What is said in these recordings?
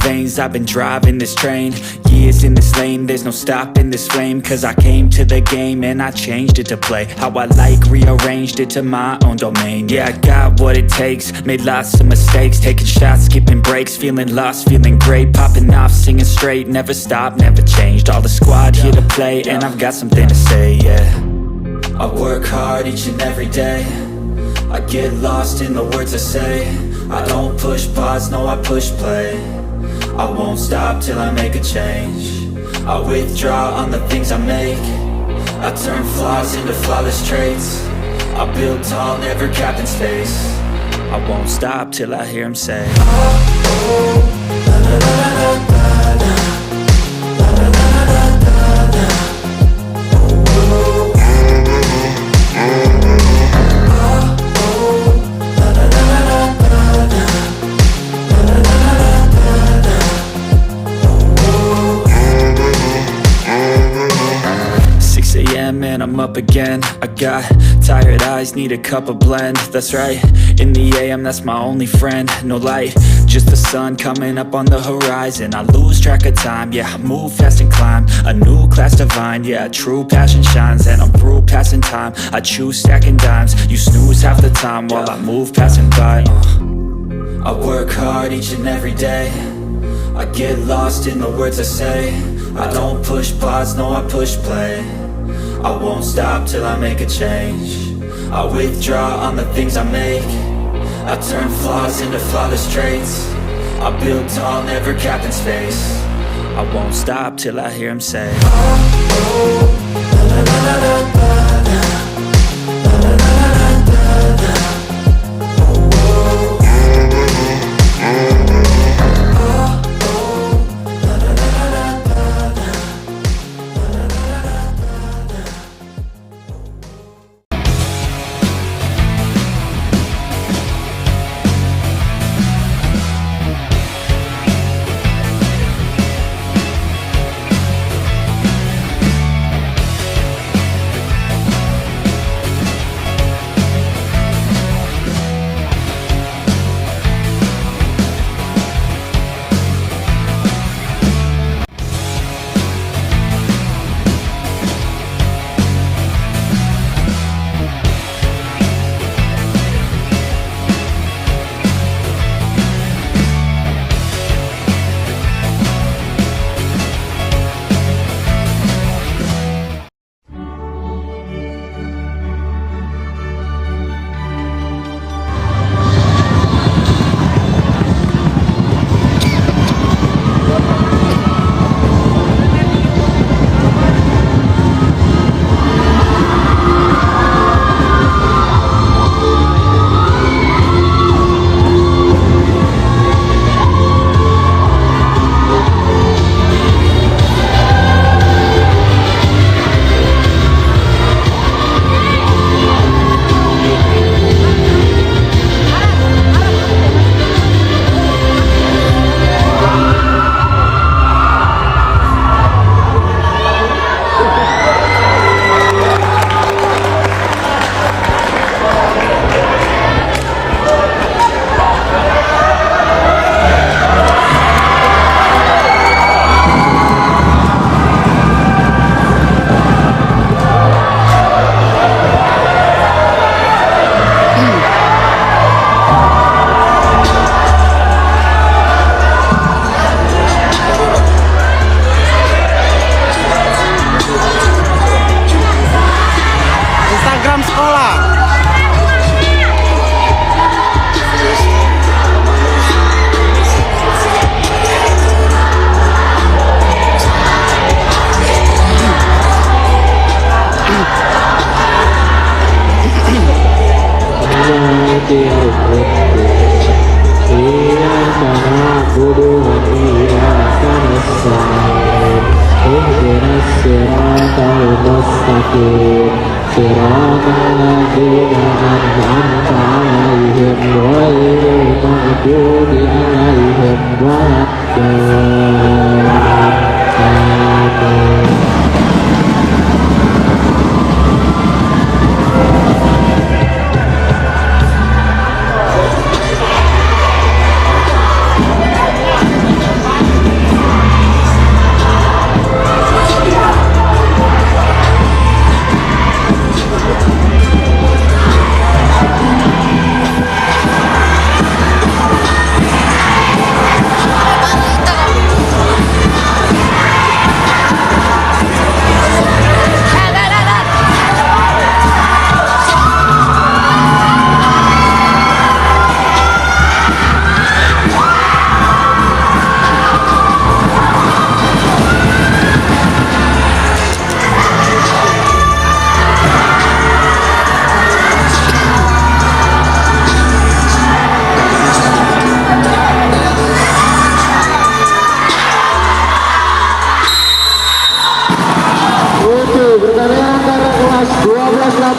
veins, I've been driving this train. Years in this lane, there's no stopping this flame. Cause I came to the game and I changed it to play how I like, rearranged it to my own domain. Yeah, I got what it takes, made lots of mistakes, taking shots, skipping breaks, feeling lost, feeling great, popping off, singing straight, never stopped, never changed. All the squad here to play, and I've got something to say, yeah. I work hard each and every day, I get lost in the words I say. I don't push pause, no, I push play. I won't stop till I make a change. I withdraw on the things I make. I turn flaws into flawless traits. I build tall, never capped in space. I won't stop till I hear him say, oh, oh, la la la la la la, la la la la la la, oh, oh. And I'm up again. I got tired eyes, need a cup of blend. That's right, in the AM, that's my only friend. No light, just the sun coming up on the horizon. I lose track of time, yeah, I move fast and climb a new class divine, yeah, true passion shines. And I'm through passing time, I choose stacking dimes. You snooze half the time while I move passing by. I work hard each and every day, I get lost in the words I say. I don't push pause, no, I push play. I won't stop till I make a change. I withdraw on the things I make. I turn flaws into flawless traits. I build tall, never capped in space. I won't stop till I hear him say, oh, oh, la la la la la la, la la la la la la, oh, oh.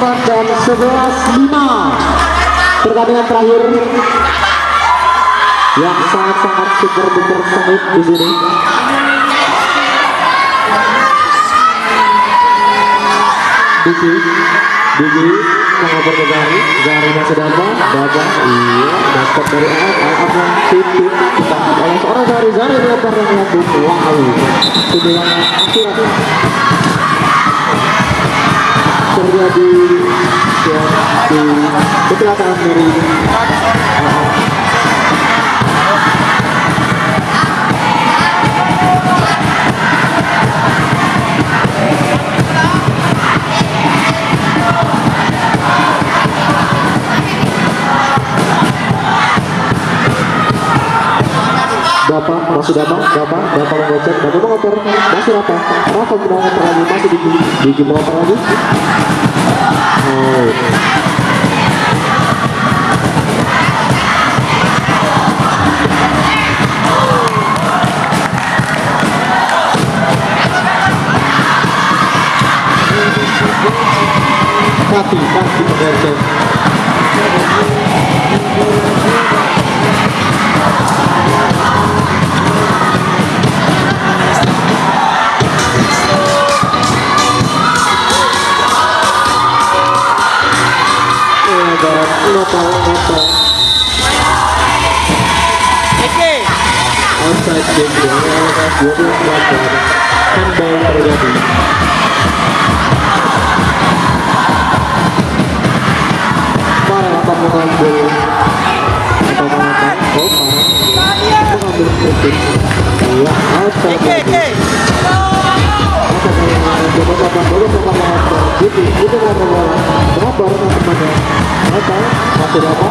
teman-teman dan 11-5 pertandingan terakhir yang sangat-sangat super duper sengit di sini. Digi mengoper ke Zari masih dapat, iya, dapat dari Al yang titik ditangkap oleh seorang Zari melempar dan melambung, wow, tendangan akurat terjadi ya, di kecelakaan dari Bapak masih Bapak mengocek, Bapak mengoper, masih Rafa mengoper lagi, masih Digi mengoper lagi. Oh. Kaki pengerjaan. Outside game 12 handball terjadi. Para akan mengambil mengambil kritik. Iya, outside game. Masih lama,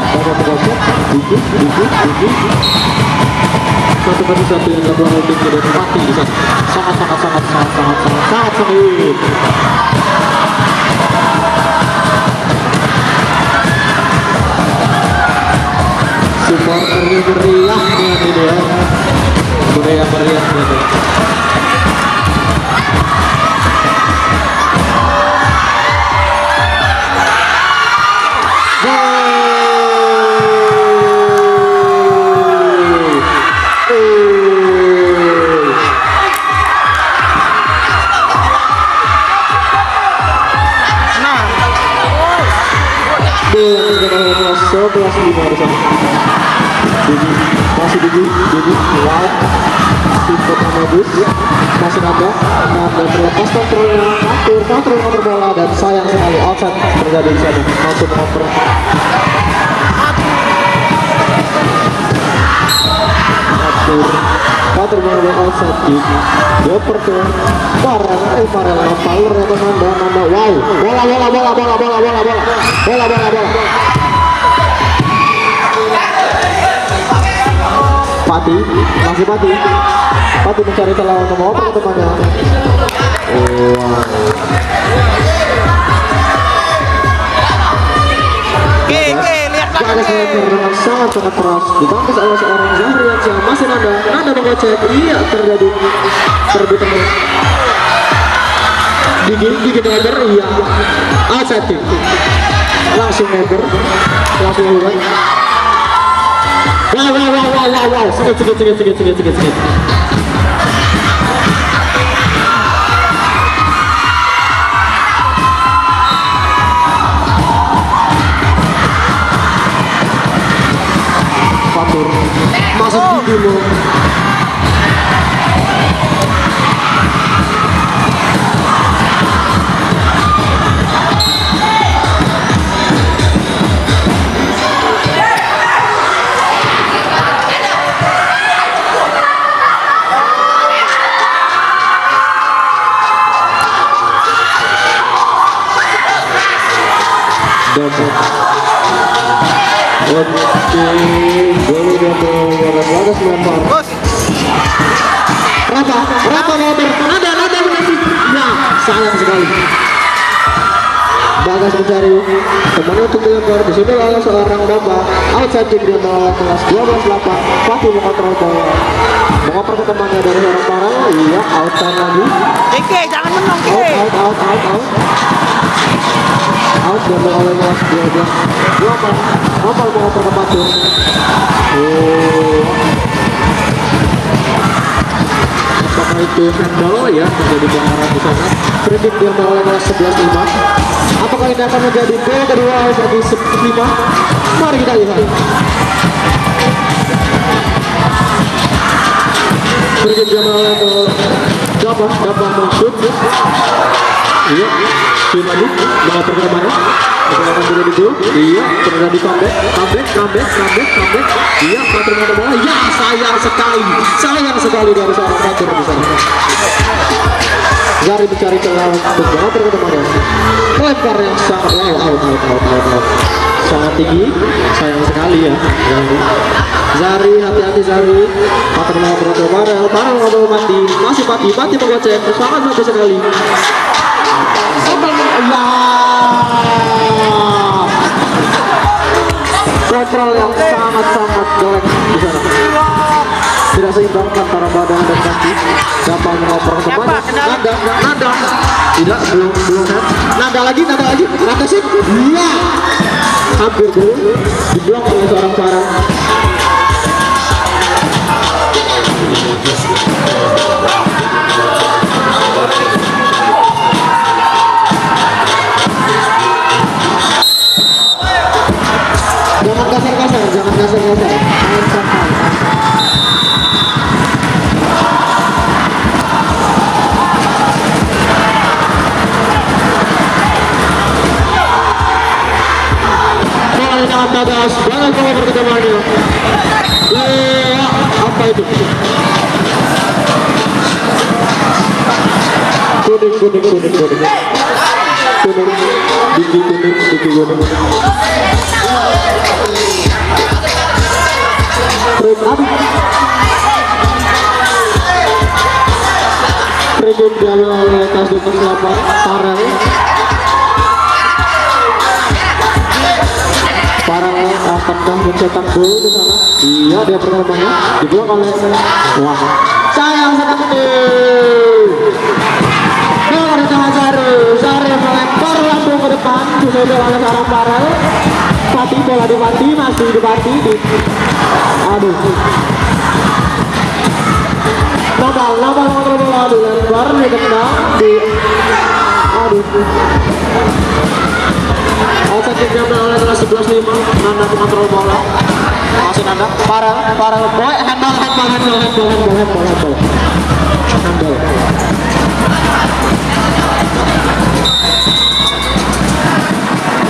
satu yang dilakukan oleh tim dan mati di sana. Sangat sengit. Supporternya meriah ini ya. Meriah gitu. Masih Digi, wow, Simpot Amabus, masih ada, dan terlepas kontrol nomor bola dan sayang sekali outside terjadi di sana, langsung ngoper. Kontrol nomor outside dioper ke Farel ya teman, wow, bola. Pati mencari celah untuk mengoper ke temannya. Lihat Bagas melempar dengan sangat keras, ditangkis oleh seorang Zahrian yang masih Nanda mengocek, iya terjadi teman. Digi melempar, iya, outside, langsung melempar, Wow, sedikit. Fatur, masuk di dulu. Bagas melempar. Rafa nomor. Ada menasih. Ya, sayang sekali. Bagas mencari temannya untuk dilempar. Di sini lalu seorang Bapak outside game dia melawan kelas 12-8. Fatih mengontrol bola. Mengoper ke temannya dari seorang Farel. Iya, outside lagi. Jangan menang. Out. diambil oleh kelas 12 Nopal mengoper ke Patur. Apakah itu handball ya, menjadi pelanggaran di sana. Free kick diambil oleh kelas 11-5. Apakah ini akan menjadi gol kedua bagi 5? Mari kita lihat. Free kick diambil oleh dapat men-shoot. Iya, shoot lagi, mengoper ke mana? Menggunakan dulu itu, iya, terjadi comeback. Iya, Patur mengoper bola, ya sayang sekali dari seorang Patur di sana. Zari mencari celah untuk mengoper ke mana? Lempar yang sangat out. Sangat tinggi, sayang sekali ya. Zari, hati-hati Zari. Patur mengoper ke Farel mengoper mati, masih mati menggocek, sangat bagus sekali. Kontrol yang sangat jelek di sana. Tidak seimbang antara badan dan kaki. Dapat mengoper ke depan. Nada. Tidak, belum head. Nada lagi. Nada sih. Iya. Hampir dulu diblok oleh seorang Farel. Jangan kasar. Bagas, banyak bola perkembangannya. Apa itu? Kuning. Diki kuning. Free diambil oleh kelas 28 Farel akankah mencetak gol di sana? Iya, dia perkembangannya diblok oleh wah. Sayang sekali. Bola di tangan Zari melempar langsung ke depan, disusul oleh seorang Farel. Pati bola di Pati, masih di Pati. Aduh. Nopal mengontrol bola, dilempar, ditendang, aduh. Outside kick diambil oleh kelas 11-5. Nanda mengontrol bola. Masih Nanda. Farel. Boy, handball.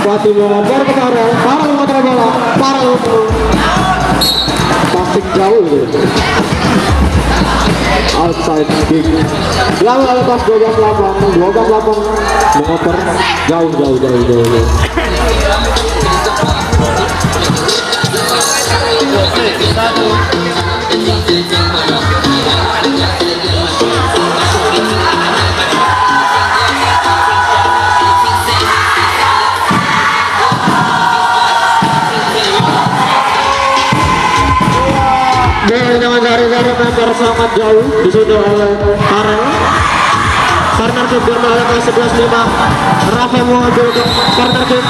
Pati melempar ke Farel mengontrol bola. Farel passing jauh gitu. Outside kick. Lalu lepas 12-8 mengoper jauh. Zari member sangat jauh, disusul oleh Farel. Corner kick diambil oleh kelas 11-5. Rafa mengambil corner kick.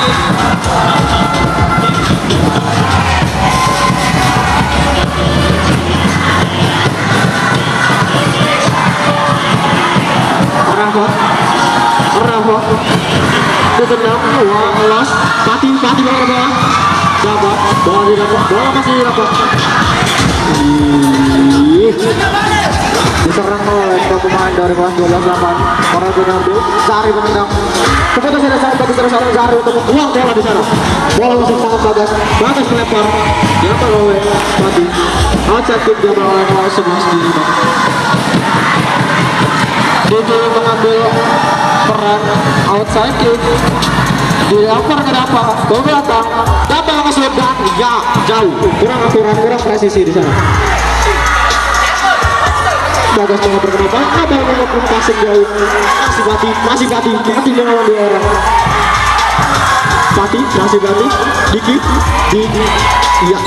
Rafa ditendang, los. Pati bola. Dapat bola masih dapat. Diserang oleh pemain dari kelas 12-8. Farel mengambil, Zari menendang. Keputusan dari seorang Zari untuk membuang bola di sana. Bola masih sangat bagus melempar. Diambil oleh Pati. Outside kick diambil oleh kelas 11-5. Diki mengambil peran outside kick. Dilempar ke depan, ke belakang. Dapat masuk dan ya jauh. Kurang aturan, kurang presisi di sana. Bagas mengoper ke depan, Abang mengoper passing jauh. Masih Pati melawan dua orang. Pati, Diki, iya.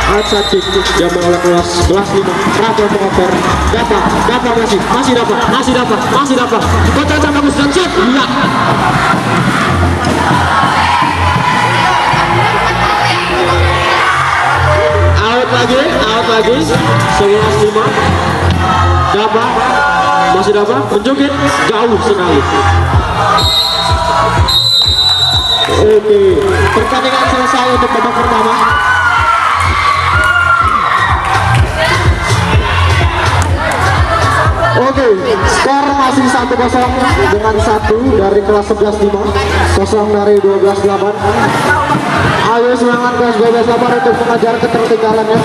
outside kick diambil oleh kelas 5 Rafa pengoper dapat masih dapat dibacakan bagus dan shot iya out lagi 11-5 masih dapat menjoget jauh sekali. Oke, pertandingan selesai untuk babak pertama. Oke, skor masih 1-0 dengan 1 dari kelas 11-5, 0 dari 12-8. Ayo semangat kelas 12-8 untuk mengajar ketertinggalannya.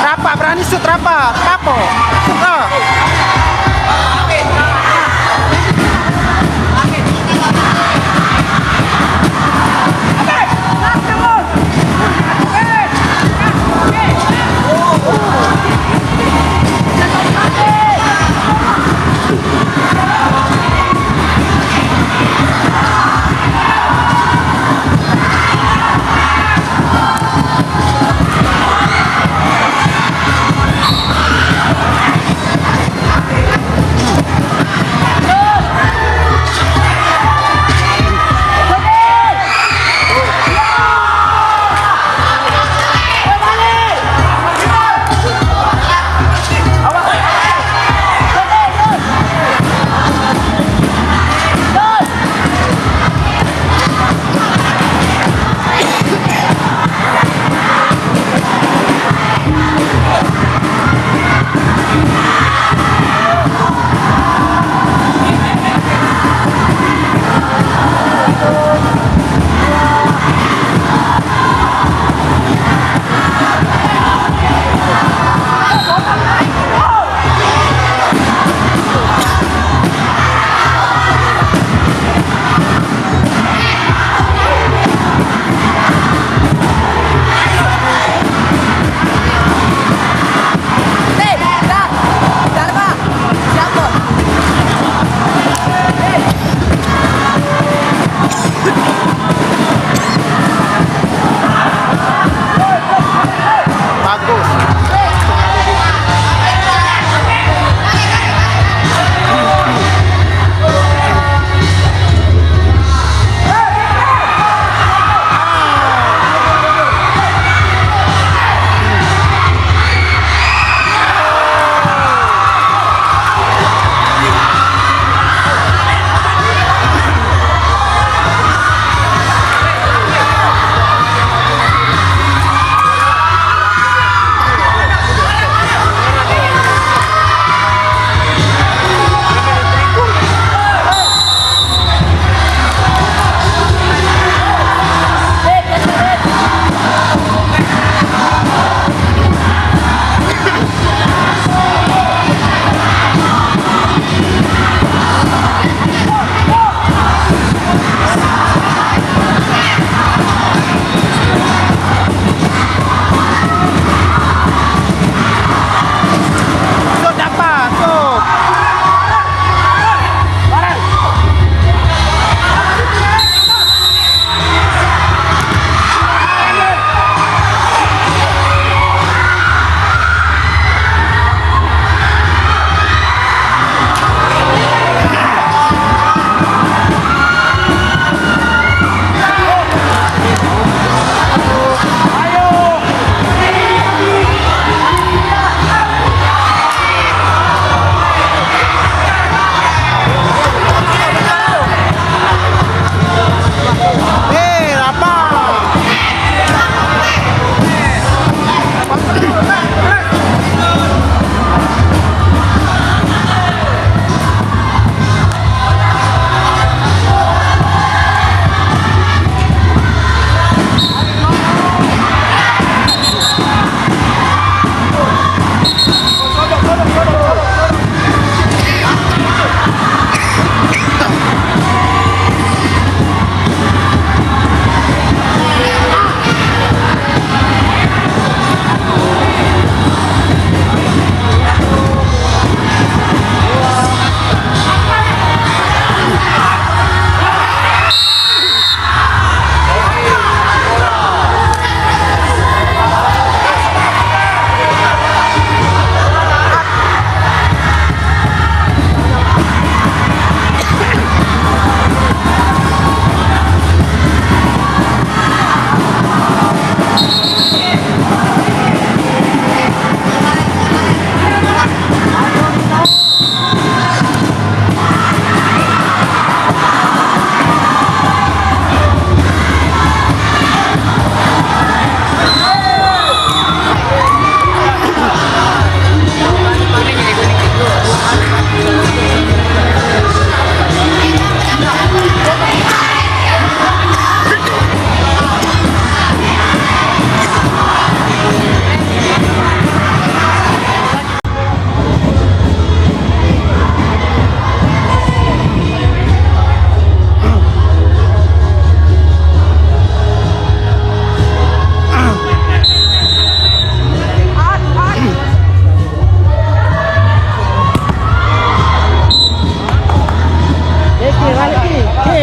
Rapa, berani shoot Rapa. Kapo. Shoot, oh.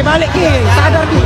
balik Ki, sadar Ki.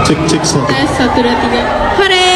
Cek 1 2 3 hore.